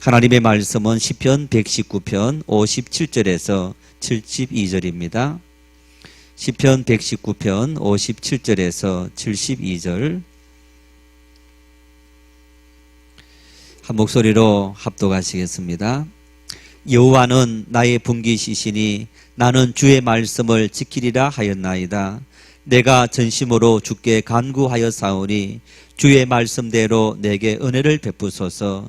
하나님의 말씀은 시편 119편 57절에서 72절입니다. 시편 119편 57절에서 72절 한 목소리로 합독하시겠습니다. 여호와는 나의 분깃이시니 나는 주의 말씀을 지키리라 하였나이다. 내가 전심으로 주께 간구하였사오니 주의 말씀대로 내게 은혜를 베푸소서.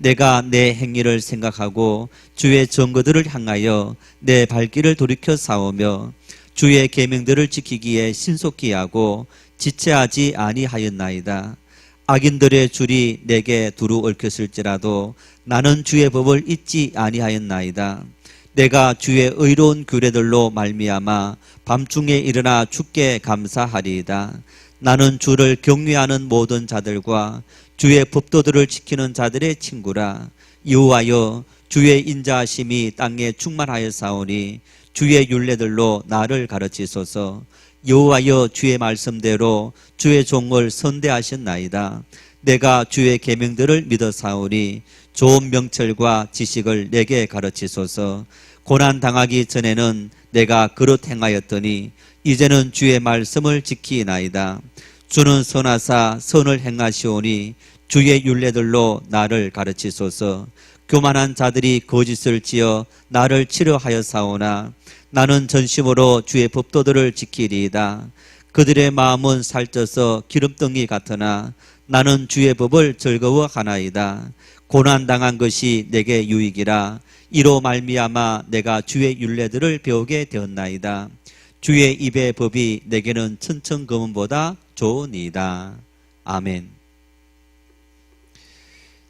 내가 내 행위를 생각하고 주의 증거들을 향하여 내 발길을 돌이켜 싸우며 주의 계명들을 지키기에 신속히 하고 지체하지 아니하였나이다. 악인들의 줄이 내게 두루 얽혔을지라도 나는 주의 법을 잊지 아니하였나이다. 내가 주의 의로운 규례들로 말미암아 밤중에 일어나 주께 감사하리이다. 나는 주를 경외하는 모든 자들과 주의 법도들을 지키는 자들의 친구라. 여호와여, 주의 인자하심이 땅에 충만하였사오니 주의 율례들로 나를 가르치소서. 여호와여, 주의 말씀대로 주의 종을 선대하셨나이다. 내가 주의 계명들을 믿어사오니 좋은 명철과 지식을 내게 가르치소서. 고난 당하기 전에는 내가 그릇 행하였더니 이제는 주의 말씀을 지키나이다. 주는 선하사 선을 행하시오니 주의 율례들로 나를 가르치소서. 교만한 자들이 거짓을 지어 나를 치료하여사오나 나는 전심으로 주의 법도들을 지키리이다. 그들의 마음은 살쪄서 기름덩이 같으나 나는 주의 법을 즐거워하나이다. 고난당한 것이 내게 유익이라. 이로 말미암아 내가 주의 율례들을 배우게 되었나이다. 주의 입의 법이 내게는 천천금은보다 좋으니이다. 아멘.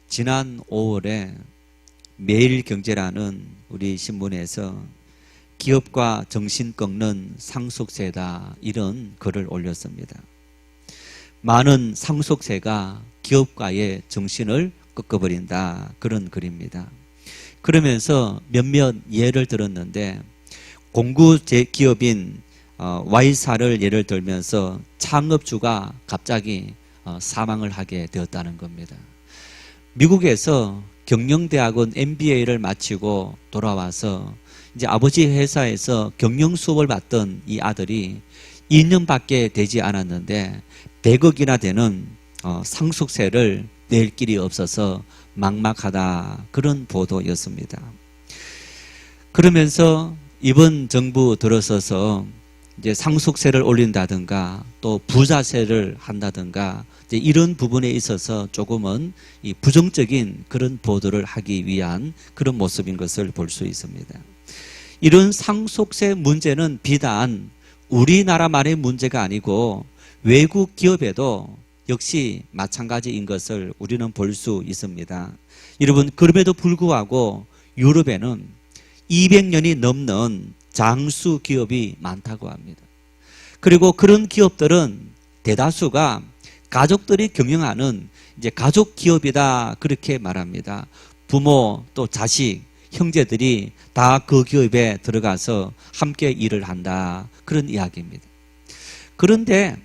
지난 5월에 매일경제라는 우리 신문에서 기업과 정신 꺾는 상속세다, 이런 글을 올렸습니다. 많은 상속세가 기업가의 정신을 꺾어버린다, 그런 글입니다. 그러면서 몇몇 예를 들었는데 공구 기업인 Y사를 예를 들면서 창업주가 갑자기 사망을 하게 되었다는 겁니다. 미국에서 경영대학원 MBA를 마치고 돌아와서 이제 아버지 회사에서 경영 수업을 받던 이 아들이 2년밖에 되지 않았는데 100억이나 되는 상속세를 낼 길이 없어서 막막하다, 그런 보도였습니다. 그러면서 이번 정부 들어서서 이제 상속세를 올린다든가 또 부자세를 한다든가 이제 이런 부분에 있어서 조금은 이 부정적인 그런 보도를 하기 위한 그런 모습인 것을 볼 수 있습니다. 이런 상속세 문제는 비단 우리나라만의 문제가 아니고 외국 기업에도 역시 마찬가지인 것을 우리는 볼 수 있습니다. 여러분, 그럼에도 불구하고 유럽에는 200년이 넘는 장수 기업이 많다고 합니다. 그리고 그런 기업들은 대다수가 가족들이 경영하는 이제 가족 기업이다, 그렇게 말합니다. 부모 또 자식, 형제들이 다 그 기업에 들어가서 함께 일을 한다, 그런 이야기입니다. 그런데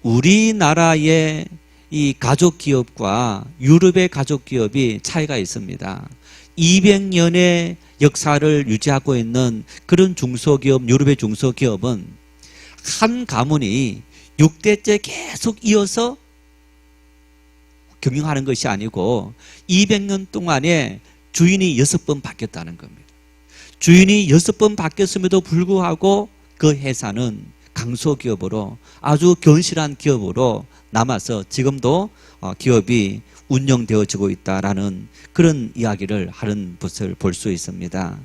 우리나라의 이 가족 기업과 유럽의 가족 기업이 차이가 있습니다. 200년의 역사를 유지하고 있는 그런 중소기업, 유럽의 중소기업은 한 가문이 6대째 계속 이어서 경영하는 것이 아니고 200년 동안에 주인이 6번 바뀌었다는 겁니다. 주인이 6번 바뀌었음에도 불구하고 그 회사는 강소기업으로 아주 견실한 기업으로 남아서 지금도 기업이 운영되어지고 있다라는 그런 이야기를 하는 것을 볼 수 있습니다.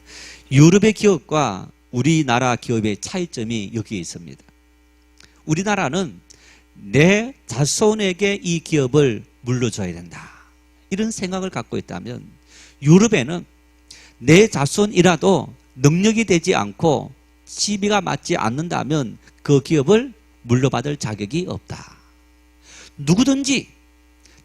유럽의 기업과 우리나라 기업의 차이점이 여기 있습니다. 우리나라는 내 자손에게 이 기업을 물려줘야 된다, 이런 생각을 갖고 있다면 유럽에는 내 자손이라도 능력이 되지 않고 시비가 맞지 않는다면 그 기업을 물려받을 자격이 없다. 누구든지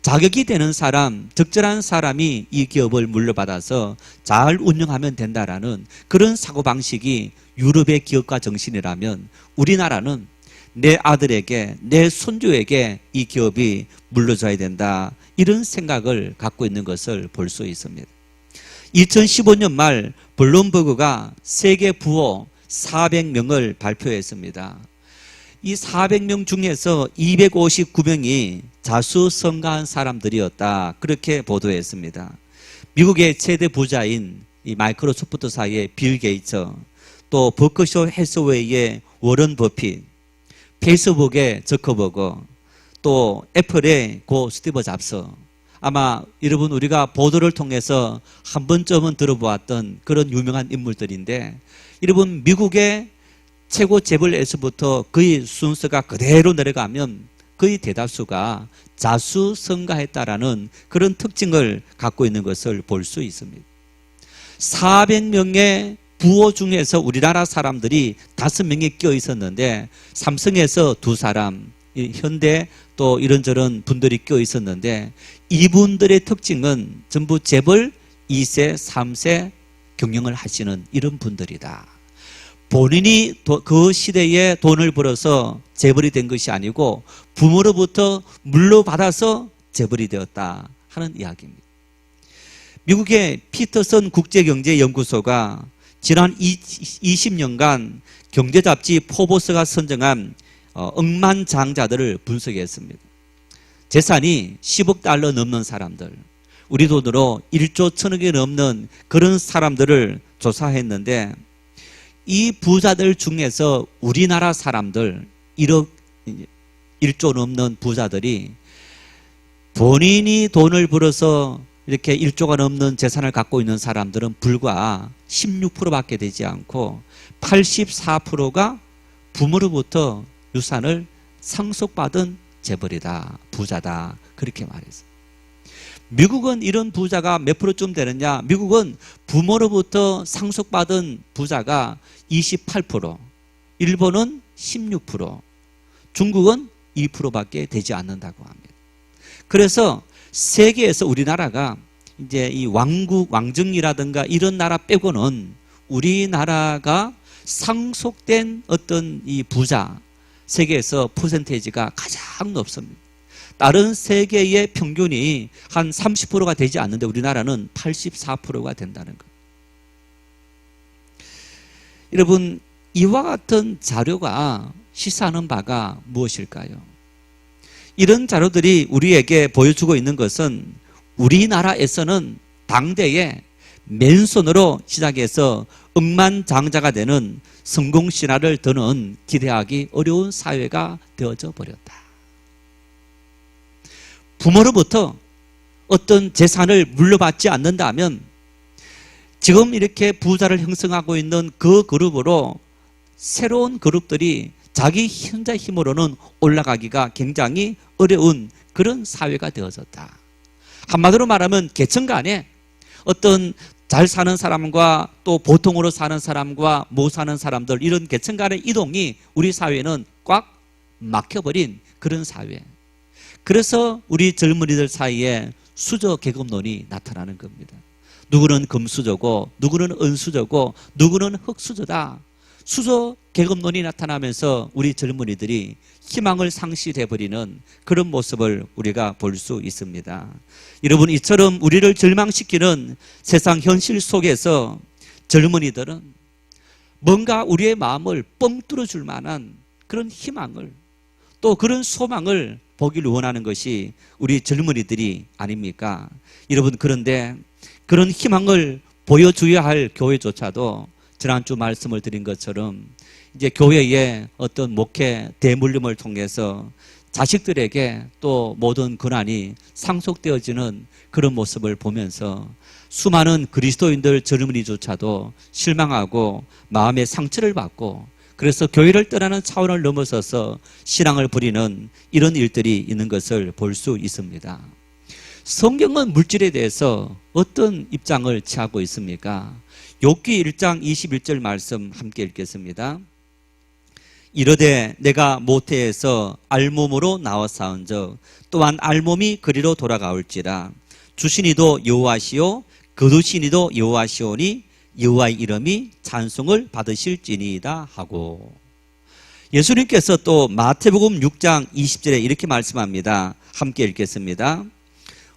자격이 되는 사람, 적절한 사람이 이 기업을 물려받아서 잘 운영하면 된다라는 그런 사고방식이 유럽의 기업가 정신이라면 우리나라는 내 아들에게, 내 손주에게 이 기업이 물려줘야 된다, 이런 생각을 갖고 있는 것을 볼 수 있습니다. 2015년 말 블룸버그가 세계 부호 400명을 발표했습니다. 이 400명 중에서 259명이 자수성가한 사람들이었다. 그렇게 보도했습니다. 미국의 최대 부자인 이 마이크로소프트사의 빌 게이츠, 또 버크셔 해서웨이의 워런 버핏, 페이스북의 저커버그, 또 애플의 고 스티브 잡스, 아마 여러분 우리가 보도를 통해서 한 번쯤은 들어보았던 그런 유명한 인물들인데, 여러분 미국의 최고 재벌에서부터 거의 순서가 그대로 내려가면 거의 대다수가 자수성가했다라는 그런 특징을 갖고 있는 것을 볼 수 있습니다. 400명의 부호 중에서 우리나라 사람들이 5명이 껴 있었는데, 삼성에서 2사람, 현대 또 이런저런 분들이 껴 있었는데, 이분들의 특징은 전부 재벌 2세, 3세 경영을 하시는 이런 분들이다. 본인이 그 시대에 돈을 벌어서 재벌이 된 것이 아니고 부모로부터 물려받아서 재벌이 되었다 하는 이야기입니다. 미국의 피터슨 국제경제연구소가 지난 20년간 경제잡지 포브스가 선정한 억만장자들을 분석했습니다. 재산이 10억 달러 넘는 사람들, 우리 돈으로 1조 1,000억이 넘는 그런 사람들을 조사했는데, 이 부자들 중에서 우리나라 사람들 1조 넘는 부자들이 본인이 돈을 벌어서 이렇게 1조가 넘는 재산을 갖고 있는 사람들은 불과 16%밖에 되지 않고 84%가 부모로부터 유산을 상속받은 재벌이다, 부자다, 그렇게 말했어요. 미국은 이런 부자가 몇 프로쯤 되느냐? 미국은 부모로부터 상속받은 부자가 28%, 일본은 16%, 중국은 2%밖에 되지 않는다고 합니다. 그래서 세계에서 우리나라가 이제 이 왕국, 왕정이라든가 이런 나라 빼고는 우리나라가 상속된 어떤 이 부자, 세계에서 퍼센테이지가 가장 높습니다. 다른 세계의 평균이 한 30%가 되지 않는데 우리나라는 84%가 된다는 것. 여러분, 이와 같은 자료가 시사하는 바가 무엇일까요? 이런 자료들이 우리에게 보여주고 있는 것은 우리나라에서는 당대에 맨손으로 시작해서 억만장자가 되는 성공신화를 더는 기대하기 어려운 사회가 되어져 버렸다. 부모로부터 어떤 재산을 물려받지 않는다면 지금 이렇게 부자를 형성하고 있는 그 그룹으로 새로운 그룹들이 자기 혼자 힘으로는 올라가기가 굉장히 어려운 그런 사회가 되어졌다. 한마디로 말하면 계층 간에 어떤 잘 사는 사람과 또 보통으로 사는 사람과 못 사는 사람들, 이런 계층 간의 이동이 우리 사회는 꽉 막혀버린 그런 사회. 그래서 우리 젊은이들 사이에 수저 계급론이 나타나는 겁니다. 누구는 금수저고 누구는 은수저고 누구는 흙수저다. 수저 계급론이 나타나면서 우리 젊은이들이 희망을 상실해버리는 그런 모습을 우리가 볼 수 있습니다. 여러분, 이처럼 우리를 절망시키는 세상 현실 속에서 젊은이들은 뭔가 우리의 마음을 뻥 뚫어줄 만한 그런 희망을, 또 그런 소망을 보기를 원하는 것이 우리 젊은이들이 아닙니까? 여러분, 그런데 그런 희망을 보여줘야 할 교회조차도 지난주 말씀을 드린 것처럼 이제 교회의 어떤 목회 대물림을 통해서 자식들에게 또 모든 권한이 상속되어지는 그런 모습을 보면서 수많은 그리스도인들 젊은이조차도 실망하고 마음의 상처를 받고, 그래서 교회를 떠나는 차원을 넘어서서 신앙을 부리는 이런 일들이 있는 것을 볼 수 있습니다. 성경은 물질에 대해서 어떤 입장을 취하고 있습니까? 욥기 1장 21절 말씀 함께 읽겠습니다. 이르되 내가 모태에서 알몸으로 나왔사온즉 또한 알몸이 그리로 돌아가올지라. 주시니도 여호와시오 거두시니도 여호와시오니 여호와의 이름이 찬송을 받으실지니이다 하고, 예수님께서 또 마태복음 6장 20절에 이렇게 말씀합니다. 함께 읽겠습니다.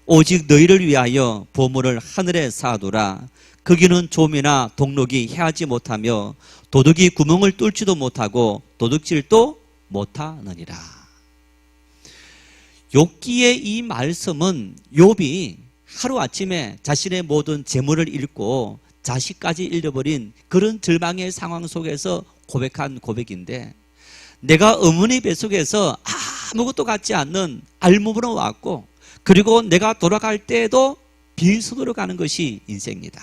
오직 너희를 위하여 보물을 하늘에 쌓아두라. 거기는 좀이나 동록이 해하지 못하며 도둑이 구멍을 뚫지도 못하고 도둑질도 못하느니라. 욥기의 이 말씀은 욥이 하루아침에 자신의 모든 재물을 잃고 자식까지 잃어버린 그런 절망의 상황 속에서 고백한 고백인데, 내가 어머니 뱃속에서 아무것도 갖지 않는 알몸으로 왔고, 그리고 내가 돌아갈 때에도 빈손으로 가는 것이 인생이다.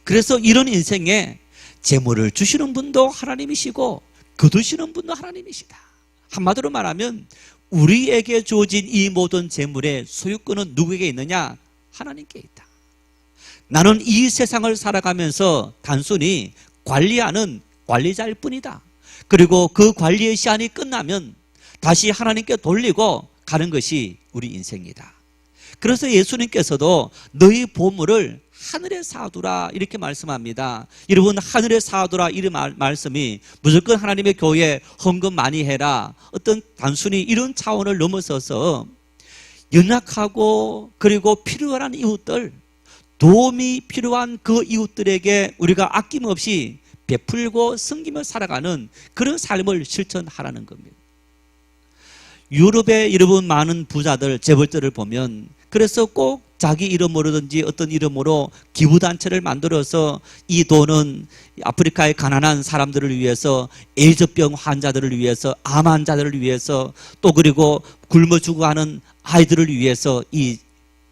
그래서 이런 인생에 재물을 주시는 분도 하나님이시고 거두시는 분도 하나님이시다. 한마디로 말하면 우리에게 주어진 이 모든 재물의 소유권은 누구에게 있느냐? 하나님께 있다. 나는 이 세상을 살아가면서 단순히 관리하는 관리자일 뿐이다. 그리고 그 관리의 시간이 끝나면 다시 하나님께 돌리고 가는 것이 우리 인생이다. 그래서 예수님께서도 너희 보물을 하늘에 쌓아두라 이렇게 말씀합니다. 여러분, 하늘에 쌓아두라 이 말씀이 무조건 하나님의 교회에 헌금 많이 해라, 어떤 단순히 이런 차원을 넘어서서 연약하고 그리고 필요한 이웃들, 도움이 필요한 그 이웃들에게 우리가 아낌없이 베풀고 섬기며 살아가는 그런 삶을 실천하라는 겁니다. 유럽의 여러분 많은 부자들, 재벌들을 보면 그래서 꼭 자기 이름으로든지 어떤 이름으로 기부단체를 만들어서 이 돈은 아프리카의 가난한 사람들을 위해서, 에이즈병 환자들을 위해서, 암 환자들을 위해서, 또 그리고 굶어 죽어가는 아이들을 위해서 이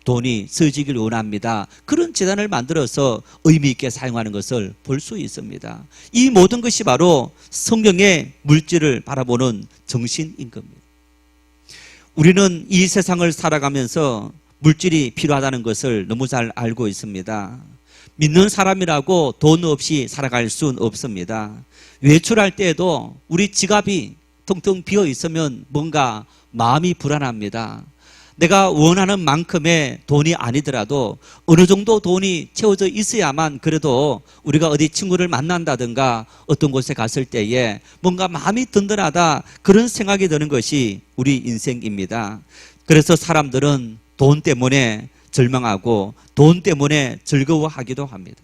돈이 쓰여지길 원합니다. 그런 재단을 만들어서 의미 있게 사용하는 것을 볼 수 있습니다. 이 모든 것이 바로 성경의 물질을 바라보는 정신인 겁니다. 우리는 이 세상을 살아가면서 물질이 필요하다는 것을 너무 잘 알고 있습니다. 믿는 사람이라고 돈 없이 살아갈 수는 없습니다. 외출할 때에도 우리 지갑이 텅텅 비어 있으면 뭔가 마음이 불안합니다. 내가 원하는 만큼의 돈이 아니더라도 어느 정도 돈이 채워져 있어야만 그래도 우리가 어디 친구를 만난다든가 어떤 곳에 갔을 때에 뭔가 마음이 든든하다, 그런 생각이 드는 것이 우리 인생입니다. 그래서 사람들은 돈 때문에 절망하고 돈 때문에 즐거워하기도 합니다.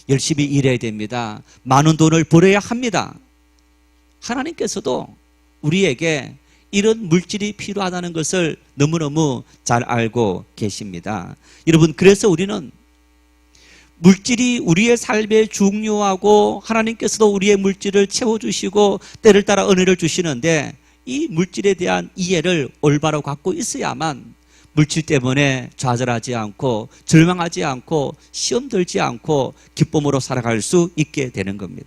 열심히 일해야 됩니다. 많은 돈을 벌어야 합니다. 하나님께서도 우리에게 이런 물질이 필요하다는 것을 너무너무 잘 알고 계십니다. 여러분, 그래서 우리는 물질이 우리의 삶에 중요하고 하나님께서도 우리의 물질을 채워주시고 때를 따라 은혜를 주시는데, 이 물질에 대한 이해를 올바로 갖고 있어야만 물질 때문에 좌절하지 않고 절망하지 않고 시험 들지 않고 기쁨으로 살아갈 수 있게 되는 겁니다.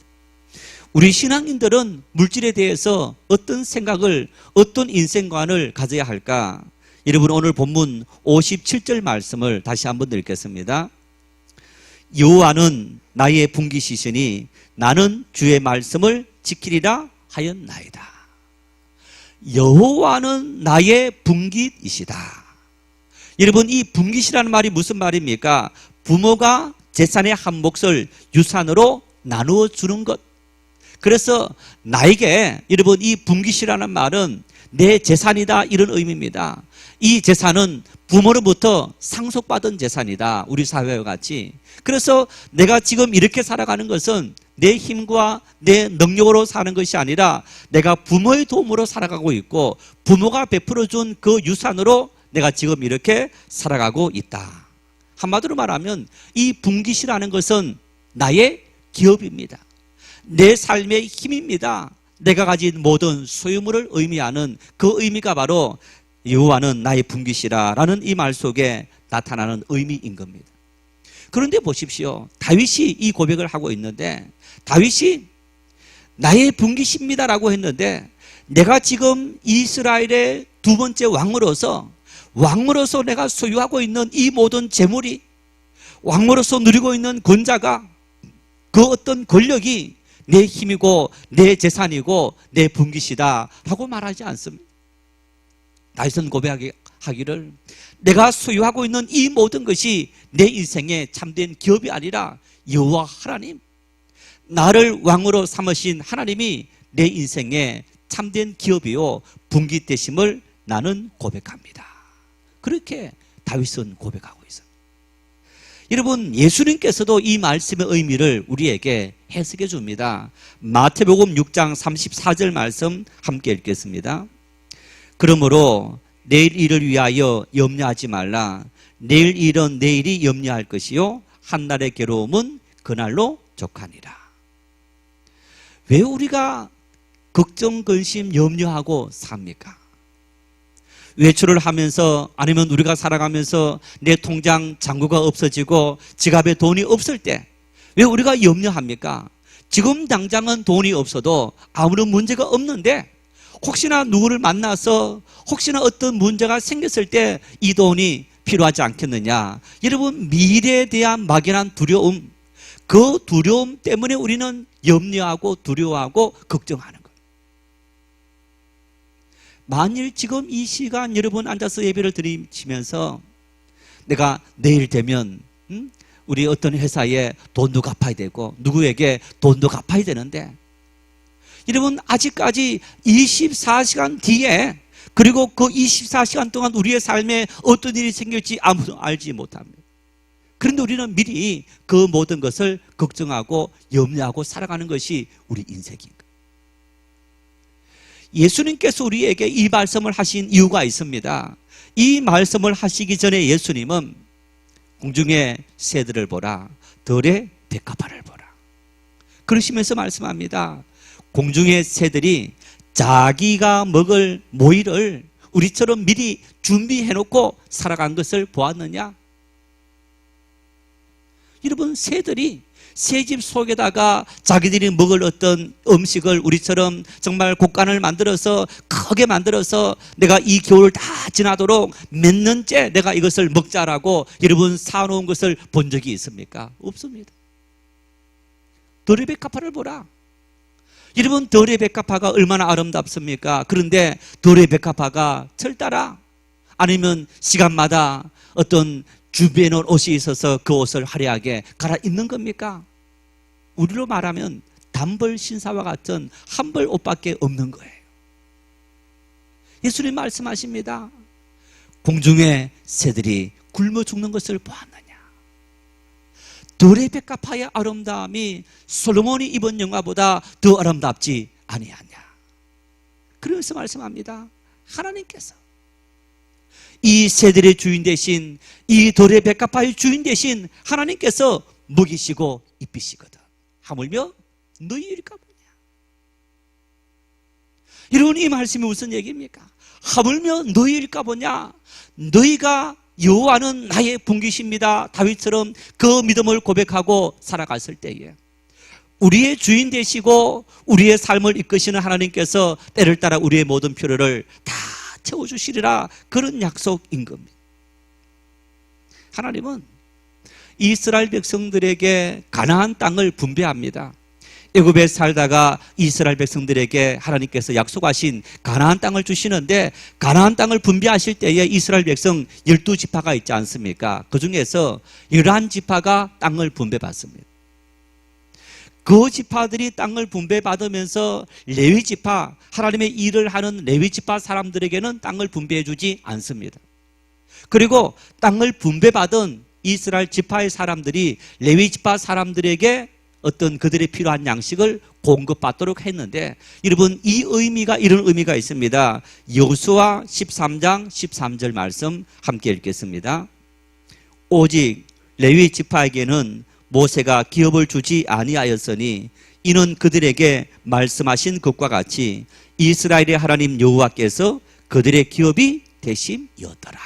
우리 신앙인들은 물질에 대해서 어떤 생각을, 어떤 인생관을 가져야 할까? 여러분, 오늘 본문 57절 말씀을 다시 한번 읽겠습니다. 여호와는 나의 분깃이시니 나는 주의 말씀을 지키리라 하였나이다. 여호와는 나의 분깃이시다. 여러분, 이 분깃이라는 말이 무슨 말입니까? 부모가 재산의 한 몫을 유산으로 나누어 주는 것. 그래서 나에게, 여러분, 이 분깃이라는 말은 내 재산이다, 이런 의미입니다. 이 재산은 부모로부터 상속받은 재산이다, 우리 사회와 같이. 그래서 내가 지금 이렇게 살아가는 것은 내 힘과 내 능력으로 사는 것이 아니라 내가 부모의 도움으로 살아가고 있고 부모가 베풀어준 그 유산으로 내가 지금 이렇게 살아가고 있다. 한마디로 말하면 이 분깃이라는 것은 나의 기업입니다. 내 삶의 힘입니다. 내가 가진 모든 소유물을 의미하는 그 의미가 바로 여호와는 나의 분깃이라 라는 이 말 속에 나타나는 의미인 겁니다. 그런데 보십시오. 다윗이 이 고백을 하고 있는데, 다윗이 나의 분깃입니다 라고 했는데, 내가 지금 이스라엘의 두 번째 왕으로서 내가 소유하고 있는 이 모든 재물이, 왕으로서 누리고 있는 권자가, 그 어떤 권력이 내 힘이고 내 재산이고 내 분깃이다 라고 말하지 않습니다. 다윗은 고백하기를 내가 소유하고 있는 이 모든 것이 내 인생의 참된 기업이 아니라 여호와 하나님, 나를 왕으로 삼으신 하나님이 내 인생의 참된 기업이요 분깃되심을 나는 고백합니다. 그렇게 다윗은 고백하고 있어요. 여러분, 예수님께서도 이 말씀의 의미를 우리에게 해석해 줍니다. 마태복음 6장 34절 말씀 함께 읽겠습니다. 그러므로 내일 일을 위하여 염려하지 말라. 내일 일은 내일이 염려할 것이요 한날의 괴로움은 그날로 족하니라. 왜 우리가 걱정, 근심, 염려하고 삽니까? 외출을 하면서 아니면 우리가 살아가면서 내 통장 잔고가 없어지고 지갑에 돈이 없을 때 왜 우리가 염려합니까? 지금 당장은 돈이 없어도 아무런 문제가 없는데 혹시나 누구를 만나서 혹시나 어떤 문제가 생겼을 때 이 돈이 필요하지 않겠느냐. 여러분, 미래에 대한 막연한 두려움, 그 두려움 때문에 우리는 염려하고 두려워하고 걱정하는 거예요. 만일 지금 이 시간 여러분 앉아서 예배를 드리시면서 내가 내일 되면 우리 어떤 회사에 돈도 갚아야 되고 누구에게 돈도 갚아야 되는데, 여러분 아직까지 24시간 뒤에 그리고 그 24시간 동안 우리의 삶에 어떤 일이 생길지 아무도 알지 못합니다. 그런데 우리는 미리 그 모든 것을 걱정하고 염려하고 살아가는 것이 우리 인생인 거예요. 예수님께서 우리에게 이 말씀을 하신 이유가 있습니다. 이 말씀을 하시기 전에 예수님은 공중의 새들을 보라, 들의 백합화를 보라, 그러시면서 말씀합니다. 공중의 새들이 자기가 먹을 모이를 우리처럼 미리 준비해놓고 살아간 것을 보았느냐? 여러분, 새들이 새집 속에다가 자기들이 먹을 어떤 음식을 우리처럼 정말 곡간을 만들어서 크게 만들어서 내가 이 겨울을 다 지나도록 몇 년째 내가 이것을 먹자라고 여러분 사놓은 것을 본 적이 있습니까? 없습니다. 들의 백합화를 보라. 여러분, 들의 백합화가 얼마나 아름답습니까? 그런데 들의 백합화가 철따라 아니면 시간마다 어떤 준비해 놓은 옷이 있어서 그 옷을 화려하게 갈아입는 겁니까? 우리로 말하면 단벌 신사와 같은 한벌 옷밖에 없는 거예요. 예수님 말씀하십니다. 공중의 새들이 굶어 죽는 것을 보았느냐? 들의 백합화의 아름다움이 솔로몬이 입은 영화보다 더 아름답지 아니하냐? 그러면서 말씀합니다. 하나님께서 이 새들의 주인 대신, 이 들의 백합화의 주인 대신 하나님께서 먹이시고 입히시거든. 하물며 너희일까 보냐? 여러분, 이 말씀이 무슨 얘기입니까? 하물며 너희일까 보냐? 너희가 여호와는 나의 분기십니다. 다윗처럼 그 믿음을 고백하고 살아갔을 때에 우리의 주인 되시고 우리의 삶을 이끄시는 하나님께서 때를 따라 우리의 모든 필요를 다 채워주시리라, 그런 약속인 겁니다. 하나님은 이스라엘 백성들에게 가나안 땅을 분배합니다. 애굽에 살다가 이스라엘 백성들에게 하나님께서 약속하신 가나안 땅을 주시는데, 가나안 땅을 분배하실 때에 이스라엘 백성 12지파가 있지 않습니까? 그 중에서 11지파가 땅을 분배받습니다. 그 지파들이 땅을 분배받으면서 레위지파, 하나님의 일을 하는 레위지파 사람들에게는 땅을 분배해 주지 않습니다. 그리고 땅을 분배받은 이스라엘 지파의 사람들이 레위지파 사람들에게 어떤 그들의 필요한 양식을 공급받도록 했는데, 여러분 이 의미가 이런 의미가 있습니다. 여호수아 13장 13절 말씀 함께 읽겠습니다. 오직 레위 지파에게는 모세가 기업을 주지 아니하였으니 이는 그들에게 말씀하신 것과 같이 이스라엘의 하나님 여호와께서 그들의 기업이 되심이었더라.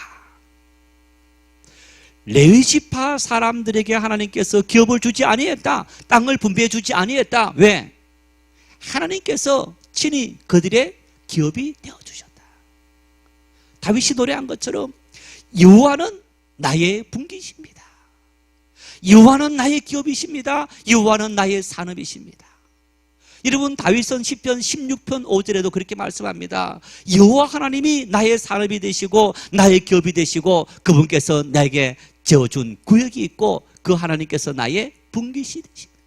레위지파 사람들에게 하나님께서 기업을 주지 아니했다, 땅을 분배해 주지 아니했다. 왜? 하나님께서 친히 그들의 기업이 되어주셨다. 다윗이 노래한 것처럼 여호와는 나의 분기십니다. 여호와는 나의 기업이십니다. 여호와는 나의 산업이십니다. 여러분, 다윗은 시편 16편 5절에도 그렇게 말씀합니다. 여호와 하나님이 나의 산업이 되시고 나의 기업이 되시고 그분께서 나에게 지어준 구역이 있고 그 하나님께서 나의 분기시 되십니다.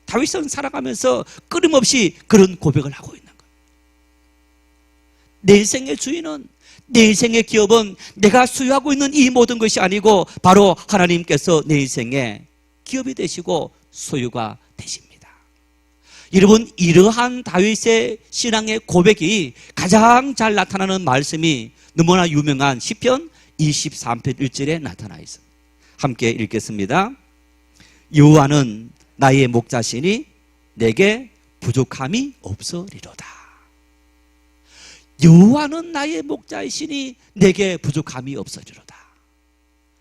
다윗은 살아가면서 끊임없이 그런 고백을 하고 있는 거예요. 내 인생의 주인은, 내 인생의 기업은 내가 수유하고 있는 이 모든 것이 아니고 바로 하나님께서 내 인생의 기업이 되시고 소유가 되십니다. 여러분, 이러한 다윗의 신앙의 고백이 가장 잘 나타나는 말씀이 너무나 유명한 시편 23편 1절에 나타나 있습니다. 함께 읽겠습니다. 여호와는 나의 목자시니 내게 부족함이 없으리로다. 여호와는 나의 목자이시니 내게 부족함이 없으리로다.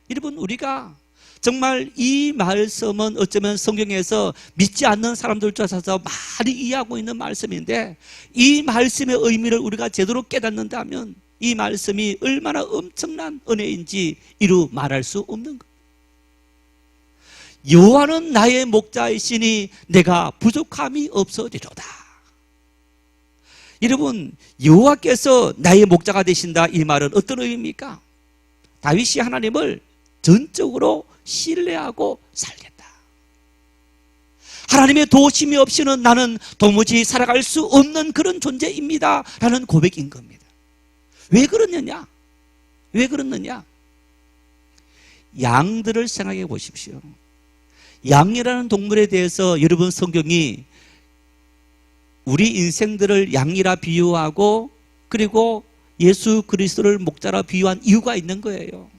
여러분, 우리가 정말 이 말씀은 어쩌면 성경에서 믿지 않는 사람들조차도 많이 이해하고 있는 말씀인데, 이 말씀의 의미를 우리가 제대로 깨닫는다면 이 말씀이 얼마나 엄청난 은혜인지 이루 말할 수 없는 것. 여호와는 나의 목자이시니 내가 부족함이 없으리로다. 여러분, 여호와께서 나의 목자가 되신다, 이 말은 어떤 의미입니까? 다윗이 하나님을 전적으로 신뢰하고 살겠다. 하나님의 도우심이 없이는 나는 도무지 살아갈 수 없는 그런 존재입니다 라는 고백인 겁니다. 왜 그러느냐? 왜 그러느냐? 양들을 생각해 보십시오. 양이라는 동물에 대해서 여러분, 성경이 우리 인생들을 양이라 비유하고 그리고 예수 그리스도를 목자라 비유한 이유가 있는 거예요.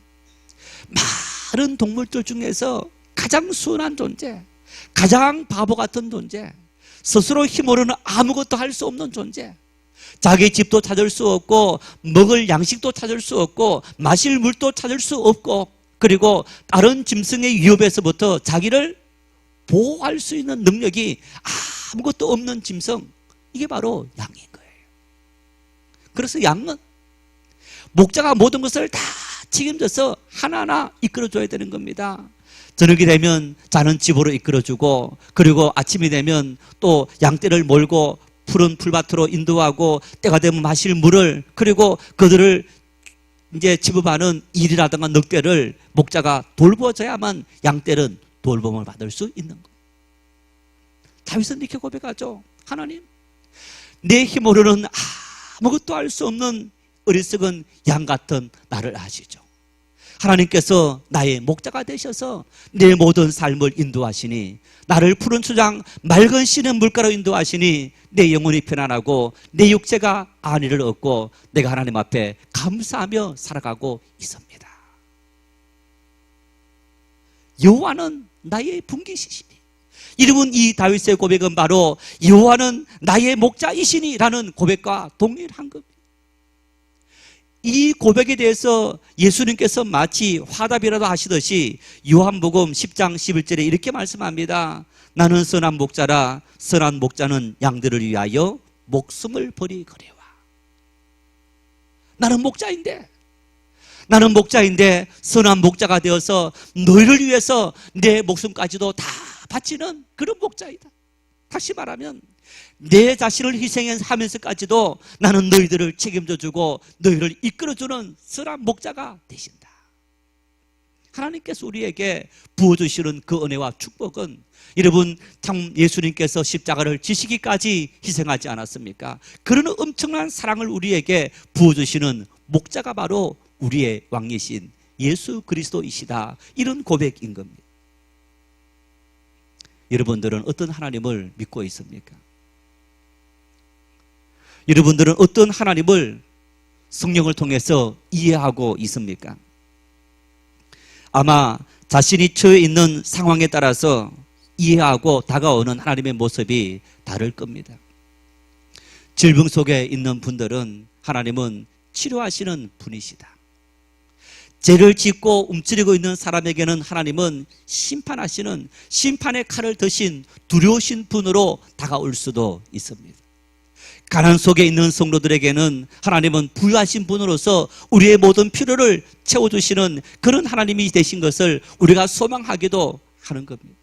많은 동물들 중에서 가장 순한 존재, 가장 바보 같은 존재, 스스로 힘으로는 아무것도 할 수 없는 존재, 자기 집도 찾을 수 없고 먹을 양식도 찾을 수 없고 마실 물도 찾을 수 없고 그리고 다른 짐승의 위협에서부터 자기를 보호할 수 있는 능력이 아무것도 없는 짐승, 이게 바로 양인 거예요. 그래서 양은 목자가 모든 것을 다 책임져서 하나하나 이끌어줘야 되는 겁니다. 저녁이 되면 자는 집으로 이끌어주고, 그리고 아침이 되면 또 양떼를 몰고 푸른 풀밭으로 인도하고, 때가 되면 마실 물을, 그리고 그들을 이제 집어가는 일이라든가 늑대를 목자가 돌보아줘야만 양떼는 돌봄을 받을 수 있는 거예요. 다윗은 이렇게 고백하죠. 하나님, 내 힘으로는 아무것도 할 수 없는 어리석은 양 같은 나를 아시죠. 하나님께서 나의 목자가 되셔서 내 모든 삶을 인도하시니, 나를 푸른 초장 맑은 시냇 물가로 인도하시니 내 영혼이 편안하고 내 육체가 안위를 얻고 내가 하나님 앞에 감사하며 살아가고 있습니다. 여호와는 나의 분깃이시니, 여러분, 이 다윗의 고백은 바로 여호와는 나의 목자이시니 라는 고백과 동일한 겁니다. 이 고백에 대해서 예수님께서 마치 화답이라도 하시듯이 요한복음 10장 11절에 이렇게 말씀합니다. 나는 선한 목자라, 선한 목자는 양들을 위하여 목숨을 버리거니와. 나는 목자인데 선한 목자가 되어서 너희를 위해서 내 목숨까지도 다 바치는 그런 목자이다. 다시 말하면 내 자신을 희생하면서까지도 나는 너희들을 책임져주고 너희를 이끌어주는 선한 목자가 되신다. 하나님께서 우리에게 부어주시는 그 은혜와 축복은, 여러분, 참 예수님께서 십자가를 지시기까지 희생하지 않았습니까? 그런 엄청난 사랑을 우리에게 부어주시는 목자가 바로 우리의 왕이신 예수 그리스도이시다, 이런 고백인 겁니다. 여러분들은 어떤 하나님을 믿고 있습니까? 여러분들은 어떤 하나님을 성령을 통해서 이해하고 있습니까? 아마 자신이 처해 있는 상황에 따라서 이해하고 다가오는 하나님의 모습이 다를 겁니다. 질병 속에 있는 분들은 하나님은 치료하시는 분이시다. 죄를 짓고 움츠리고 있는 사람에게는 하나님은 심판하시는, 심판의 칼을 드신 두려우신 분으로 다가올 수도 있습니다. 가난 속에 있는 성도들에게는 하나님은 부유하신 분으로서 우리의 모든 필요를 채워주시는 그런 하나님이 되신 것을 우리가 소망하기도 하는 겁니다.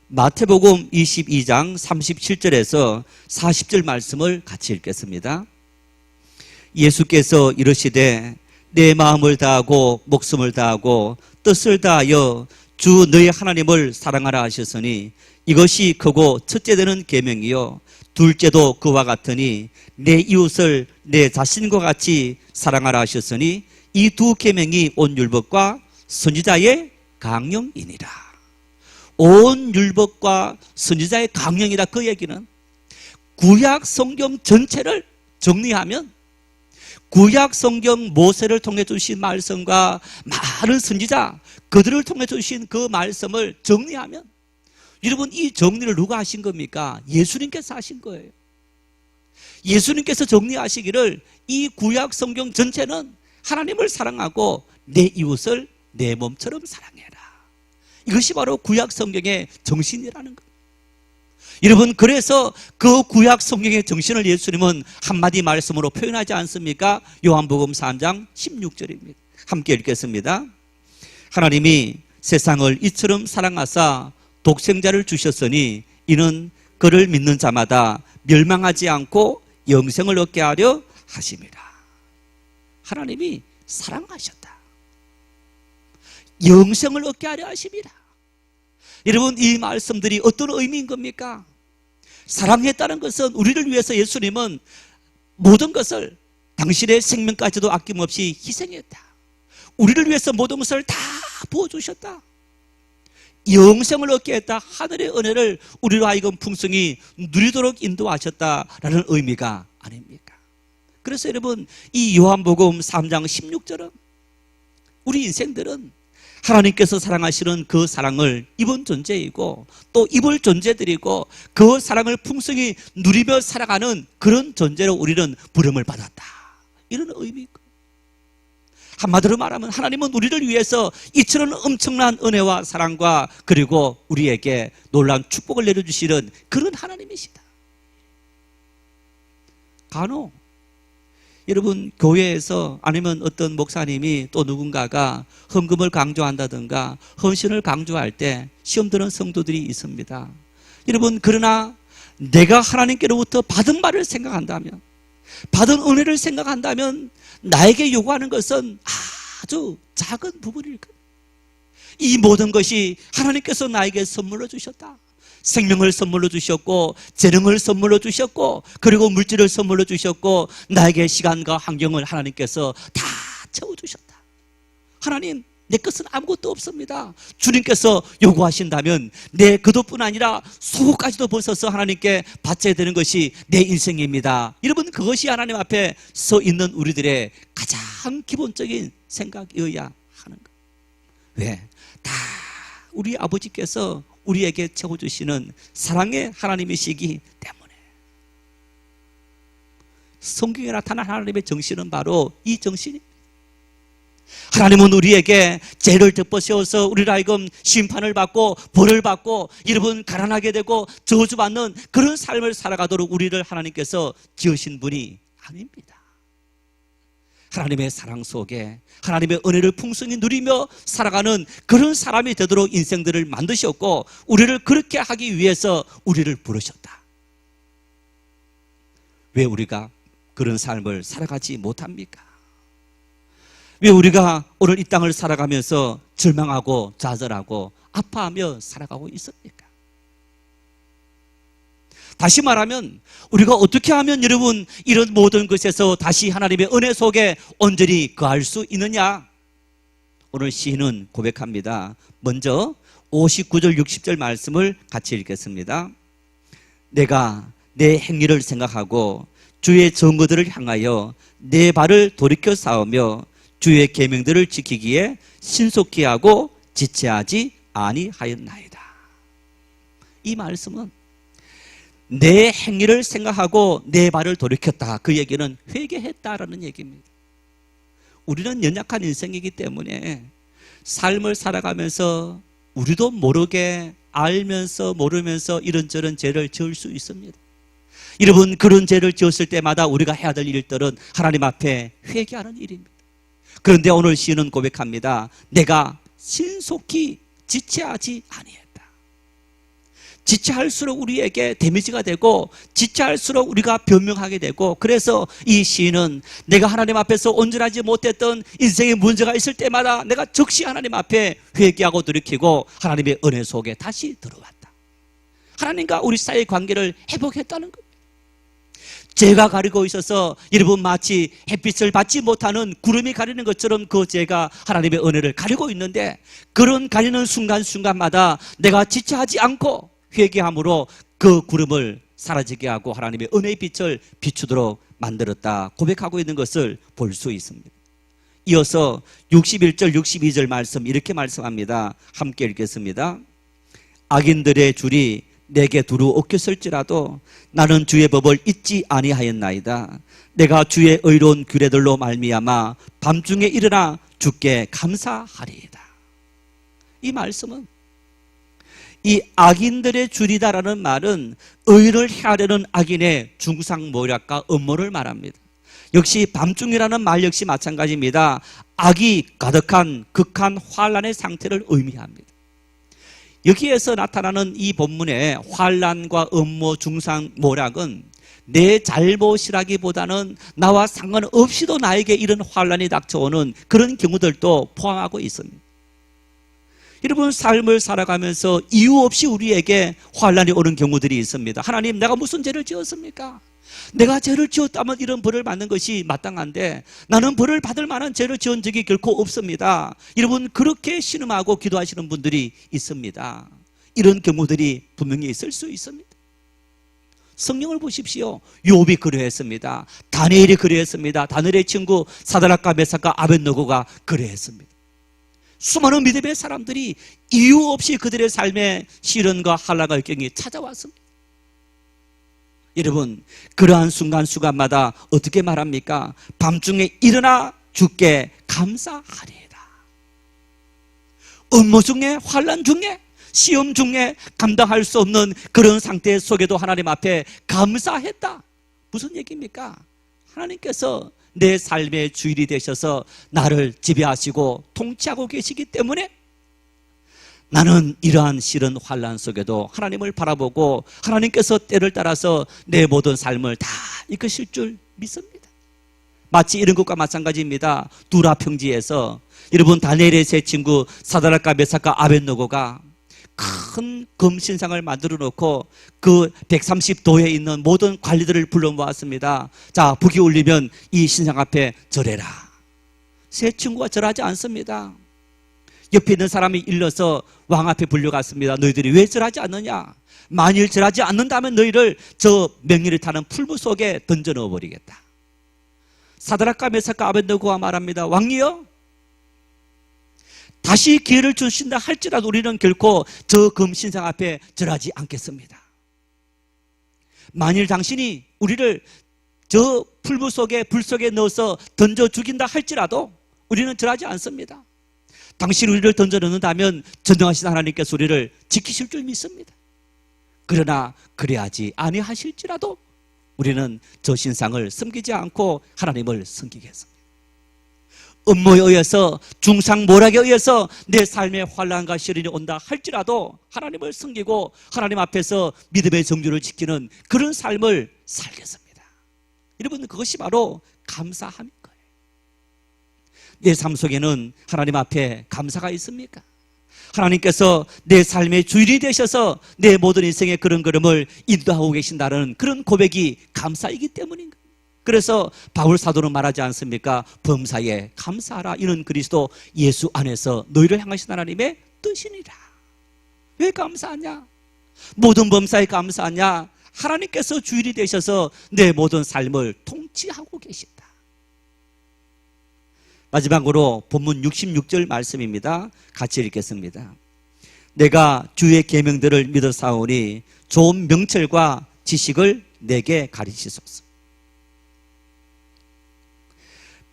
마태복음 22장 37절에서 40절 말씀을 같이 읽겠습니다. 예수께서 이르시되 내 마음을 다하고 목숨을 다하고 뜻을 다하여 주 너희 하나님을 사랑하라 하셨으니 이것이 크고 첫째 되는 계명이요 둘째도 그와 같으니 내 이웃을 내 자신과 같이 사랑하라 하셨으니 이 두 계명이 온 율법과 선지자의 강령이니라. 온 율법과 선지자의 강령이라. 그 얘기는 구약 성경 전체를 정리하면 구약 성경 모세를 통해 주신 말씀과 많은 선지자 그들을 통해 주신 그 말씀을 정리하면, 여러분 이 정리를 누가 하신 겁니까? 예수님께서 하신 거예요. 예수님께서 정리하시기를 이 구약 성경 전체는 하나님을 사랑하고 내 이웃을 내 몸처럼 사랑해라. 이것이 바로 구약 성경의 정신이라는 겁니다. 여러분, 그래서 그 구약 성경의 정신을 예수님은 한마디 말씀으로 표현하지 않습니까? 요한복음 3장 16절입니다. 함께 읽겠습니다. 하나님이 세상을 이처럼 사랑하사 독생자를 주셨으니 이는 그를 믿는 자마다 멸망하지 않고 영생을 얻게 하려 하심이라. 하나님이 사랑하셨다. 영생을 얻게 하려 하심이라. 여러분, 이 말씀들이 어떤 의미인 겁니까? 사랑했다는 것은 우리를 위해서 예수님은 모든 것을, 당신의 생명까지도 아낌없이 희생했다. 우리를 위해서 모든 것을 다 부어주셨다. 영생을 얻게 했다. 하늘의 은혜를 우리로 하여금 풍성히 누리도록 인도하셨다라는 의미가 아닙니까? 그래서 여러분, 이 요한복음 3장 16절은 우리 인생들은 하나님께서 사랑하시는 그 사랑을 입은 존재이고 또 입을 존재들이고 그 사랑을 풍성히 누리며 살아가는 그런 존재로 우리는 부름을 받았다. 이런 의미고, 한마디로 말하면 하나님은 우리를 위해서 이처럼 엄청난 은혜와 사랑과 그리고 우리에게 놀라운 축복을 내려주시는 그런 하나님이시다. 간혹 여러분, 교회에서 아니면 어떤 목사님이 또 누군가가 헌금을 강조한다든가 헌신을 강조할 때 시험 드는 성도들이 있습니다. 여러분, 그러나 내가 하나님께로부터 받은 말을 생각한다면, 받은 은혜를 생각한다면 나에게 요구하는 것은 아주 작은 부분일 겁니다. 이 모든 것이 하나님께서 나에게 선물로 주셨다. 생명을 선물로 주셨고 재능을 선물로 주셨고 그리고 물질을 선물로 주셨고 나에게 시간과 환경을 하나님께서 다 채워주셨다. 하나님, 내 것은 아무것도 없습니다. 주님께서 요구하신다면 내 그것뿐 아니라 속까지도 벗어서 하나님께 바쳐야 되는 것이 내 인생입니다. 여러분, 그것이 하나님 앞에 서 있는 우리들의 가장 기본적인 생각이어야 하는 것. 왜? 다 우리 아버지께서 우리에게 채워주시는 사랑의 하나님이시기 때문에. 성경에 나타난 하나님의 정신은 바로 이 정신입니다. 하나님은 우리에게 죄를 덮어씌워서 우리를 하여금 심판을 받고 벌을 받고 여러분 가난하게 되고 저주받는 그런 삶을 살아가도록 우리를 하나님께서 지으신 분이 아닙니다. 하나님의 사랑 속에 하나님의 은혜를 풍성히 누리며 살아가는 그런 사람이 되도록 인생들을 만드셨고 우리를 그렇게 하기 위해서 우리를 부르셨다. 왜 우리가 그런 삶을 살아가지 못합니까? 왜 우리가 오늘 이 땅을 살아가면서 절망하고 좌절하고 아파하며 살아가고 있습니까? 다시 말하면 우리가 어떻게 하면 여러분 이런 모든 것에서 다시 하나님의 은혜 속에 온전히 거할 수 있느냐? 오늘 시인은 고백합니다. 먼저 59절 60절 말씀을 같이 읽겠습니다. 내가 내 행위를 생각하고 주의 증거들을 향하여 내 발을 돌이켜 싸우며 주의 계명들을 지키기에 신속히 하고 지체하지 아니하였나이다. 이 말씀은 내 행위를 생각하고 내 발을 돌이켰다. 그 얘기는 회개했다라는 얘기입니다. 우리는 연약한 인생이기 때문에 삶을 살아가면서 우리도 모르게 알면서 모르면서 이런저런 죄를 지을 수 있습니다. 여러분, 그런 죄를 지었을 때마다 우리가 해야 될 일들은 하나님 앞에 회개하는 일입니다. 그런데 오늘 시인은 고백합니다. 내가 신속히 지체하지 아니했다. 지체할수록 우리에게 데미지가 되고 지체할수록 우리가 변명하게 되고, 그래서 이 시인은 내가 하나님 앞에서 온전하지 못했던 인생의 문제가 있을 때마다 내가 즉시 하나님 앞에 회개하고 돌이키고 하나님의 은혜 속에 다시 들어왔다. 하나님과 우리 사이의 관계를 회복했다는 겁니다. 죄가 가리고 있어서 여러분 마치 햇빛을 받지 못하는 구름이 가리는 것처럼 그 죄가 하나님의 은혜를 가리고 있는데, 그런 가리는 순간순간마다 내가 지체하지 않고 회개함으로 그 구름을 사라지게 하고 하나님의 은혜의 빛을 비추도록 만들었다 고백하고 있는 것을 볼 수 있습니다. 이어서 61절 62절 말씀 이렇게 말씀합니다. 함께 읽겠습니다. 악인들의 줄이 내게 두루 엉켰을지라도 나는 주의 법을 잊지 아니하였나이다. 내가 주의 의로운 규례들로 말미암아 밤중에 일어나 주께 감사하리이다. 이 말씀은 이 악인들의 줄이다라는 말은 의를 헤아려는 악인의 중상모략과 음모를 말합니다. 역시 밤중이라는 말 역시 마찬가지입니다. 악이 가득한 극한 환란의 상태를 의미합니다. 여기에서 나타나는 이 본문의 환란과 음모, 중상, 모략은 내 잘못이라기보다는 나와 상관없이도 나에게 이런 환란이 닥쳐오는 그런 경우들도 포함하고 있습니다. 여러분, 삶을 살아가면서 이유 없이 우리에게 환란이 오는 경우들이 있습니다. 하나님, 내가 무슨 죄를 지었습니까? 내가 죄를 지었다면 이런 벌을 받는 것이 마땅한데 나는 벌을 받을 만한 죄를 지은 적이 결코 없습니다. 여러분, 그렇게 신음하고 기도하시는 분들이 있습니다. 이런 경우들이 분명히 있을 수 있습니다. 성경을 보십시오. 욥이 그러했습니다. 다니엘이 그러했습니다. 다니엘의 친구 사드락과 메삭과 아벳느고가 그러했습니다. 수많은 믿음의 사람들이 이유 없이 그들의 삶에 시련과 환난과 역경이 찾아왔습니다. 여러분, 그러한 순간순간마다 어떻게 말합니까? 밤중에 일어나 주께 감사하리이다. 업무 중에, 환난 중에, 시험 중에 감당할 수 없는 그런 상태 속에도 하나님 앞에 감사했다. 무슨 얘기입니까? 하나님께서 내 삶의 주인이 되셔서 나를 지배하시고 통치하고 계시기 때문에 나는 이러한 시련 환난 속에도 하나님을 바라보고 하나님께서 때를 따라서 내 모든 삶을 다 이끄실 줄 믿습니다. 마치 이런 것과 마찬가지입니다. 두라 평지에서 여러분, 다니엘의 세 친구 사드락과 메삭과 아벳느고가 큰 금신상을 만들어 놓고 그 130도에 있는 모든 관리들을 불러 모았습니다. 자, 북이 울리면 이 신상 앞에 절해라. 세 친구가 절하지 않습니다. 옆에 있는 사람이 일러서 왕 앞에 불려갔습니다. 너희들이 왜 절하지 않느냐? 만일 절하지 않는다면 너희를 저 맹렬히 타는 풀무 속에 던져 넣어버리겠다. 사드락과 메삭과 아벳느고가 말합니다. 왕이여, 다시 기회를 주신다 할지라도 우리는 결코 저 금신상 앞에 절하지 않겠습니다. 만일 당신이 우리를 저 풀무 속에, 불 속에 넣어서 던져 죽인다 할지라도 우리는 절하지 않습니다. 당신이 우리를 던져 넣는다면 전능하신 하나님께서 우리를 지키실 줄 믿습니다. 그러나 그래야지 아니하실지라도 우리는 저 신상을 섬기지 않고 하나님을 섬기겠습니다. 음모에 의해서, 중상모략에 의해서 내 삶에 환난과 시련이 온다 할지라도 하나님을 섬기고 하나님 앞에서 믿음의 정주를 지키는 그런 삶을 살겠습니다. 여러분, 그것이 바로 감사함인 거예요. 내 삶 속에는 하나님 앞에 감사가 있습니까? 하나님께서 내 삶의 주인이 되셔서 내 모든 인생의 그런 걸음을 인도하고 계신다는 그런 고백이 감사이기 때문인 거예요. 그래서 바울 사도는 말하지 않습니까? 범사에 감사하라. 이는 그리스도 예수 안에서 너희를 향하신 하나님의 뜻이니라. 왜 감사하냐? 모든 범사에 감사하냐? 하나님께서 주인이 되셔서 내 모든 삶을 통치하고 계신다. 마지막으로 본문 66절 말씀입니다. 같이 읽겠습니다. 내가 주의 계명들을 믿어 사오니 좋은 명철과 지식을 내게 가르치소서.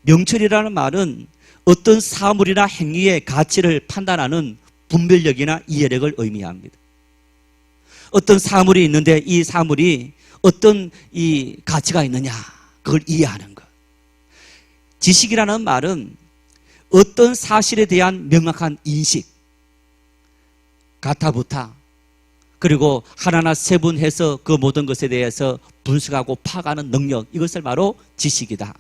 명철이라는 말은 어떤 사물이나 행위의 가치를 판단하는 분별력이나 이해력을 의미합니다. 어떤 사물이 있는데 이 사물이 어떤 이 가치가 있느냐, 그걸 이해하는 것. 지식이라는 말은 어떤 사실에 대한 명확한 인식, 가타부타, 그리고 하나하나 세분해서 그 모든 것에 대해서 분석하고 파악하는 능력, 이것을 바로 지식이다.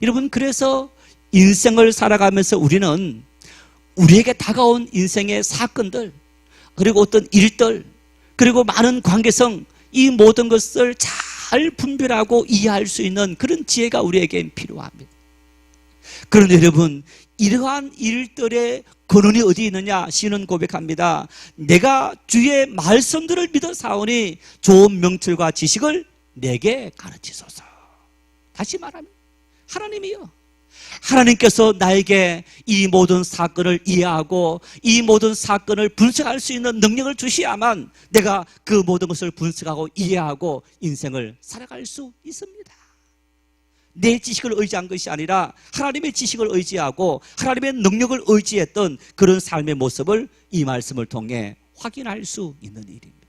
여러분, 그래서 인생을 살아가면서 우리는 우리에게 다가온 인생의 사건들, 그리고 어떤 일들, 그리고 많은 관계성, 이 모든 것을 잘 잘 분별하고 이해할 수 있는 그런 지혜가 우리에게 필요합니다. 그런데 여러분, 이러한 일들의 근원이 어디 있느냐? 시인은 고백합니다. 내가 주의 말씀들을 믿어 사오니 좋은 명철과 지식을 내게 가르치소서. 다시 말하면 하나님이요, 하나님께서 나에게 이 모든 사건을 이해하고 이 모든 사건을 분석할 수 있는 능력을 주셔야만 내가 그 모든 것을 분석하고 이해하고 인생을 살아갈 수 있습니다. 내 지식을 의지한 것이 아니라 하나님의 지식을 의지하고 하나님의 능력을 의지했던 그런 삶의 모습을 이 말씀을 통해 확인할 수 있는 일입니다.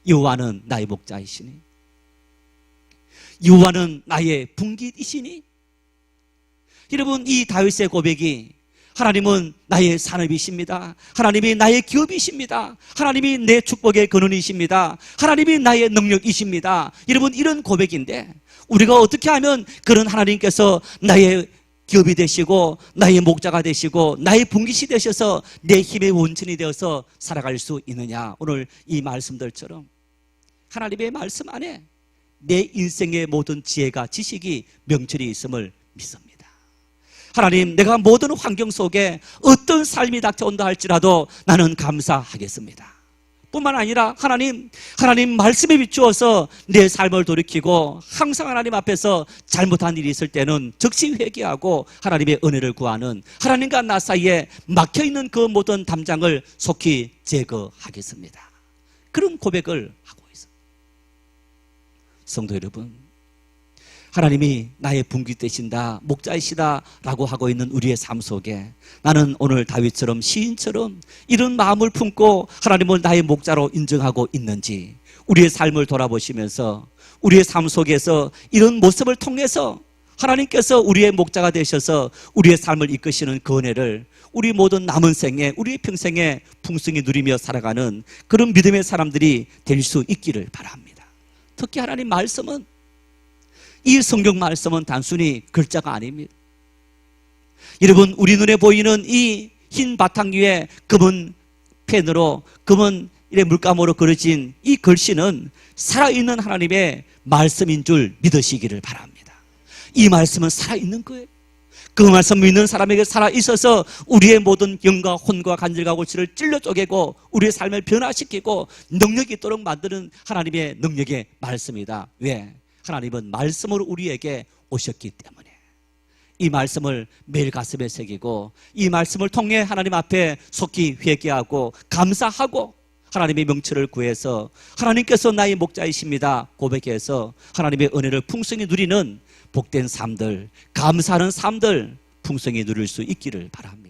여호와는 나의 목자이시니, 여호와는 나의 분깃이시니. 여러분, 이 다윗의 고백이 하나님은 나의 산업이십니다, 하나님이 나의 기업이십니다, 하나님이 내 축복의 근원이십니다, 하나님이 나의 능력이십니다, 여러분, 이런 고백인데 우리가 어떻게 하면 그런 하나님께서 나의 기업이 되시고 나의 목자가 되시고 나의 분깃이 되셔서 내 힘의 원천이 되어서 살아갈 수 있느냐? 오늘 이 말씀들처럼 하나님의 말씀 안에 내 인생의 모든 지혜가, 지식이 명철이 있음을 믿습니다. 하나님, 내가 모든 환경 속에 어떤 삶이 닥쳐온다 할지라도 나는 감사하겠습니다. 뿐만 아니라 하나님 말씀에 비추어서 내 삶을 돌이키고 항상 하나님 앞에서 잘못한 일이 있을 때는 즉시 회개하고 하나님의 은혜를 구하는, 하나님과 나 사이에 막혀있는 그 모든 담장을 속히 제거하겠습니다. 그런 고백을 하고 있습니다. 성도 여러분, 하나님이 나의 분깃 되신다, 목자이시다 라고 하고 있는 우리의 삶 속에 나는 오늘 다윗처럼, 시인처럼 이런 마음을 품고 하나님을 나의 목자로 인정하고 있는지 우리의 삶을 돌아보시면서 우리의 삶 속에서 이런 모습을 통해서 하나님께서 우리의 목자가 되셔서 우리의 삶을 이끄시는 그 은혜를 우리 모든 남은 생에, 우리의 평생에 풍성히 누리며 살아가는 그런 믿음의 사람들이 될 수 있기를 바랍니다. 특히 하나님 말씀은, 이 성경 말씀은 단순히 글자가 아닙니다. 여러분, 우리 눈에 보이는 이 흰 바탕 위에 검은 펜으로, 검은 물감으로 그려진 이 글씨는 살아있는 하나님의 말씀인 줄 믿으시기를 바랍니다. 이 말씀은 살아있는 거예요. 그 말씀 믿는 사람에게 살아있어서 우리의 모든 영과 혼과 간질과 골치를 찔러 쪼개고 우리의 삶을 변화시키고 능력이 있도록 만드는 하나님의 능력의 말씀이다. 왜? 하나님은 말씀으로 우리에게 오셨기 때문에 이 말씀을 매일 가슴에 새기고 이 말씀을 통해 하나님 앞에 속히 회개하고 감사하고 하나님의 명철을 구해서 하나님께서 나의 목자이십니다 고백해서 하나님의 은혜를 풍성히 누리는 복된 삶들, 감사하는 삶들 풍성히 누릴 수 있기를 바랍니다.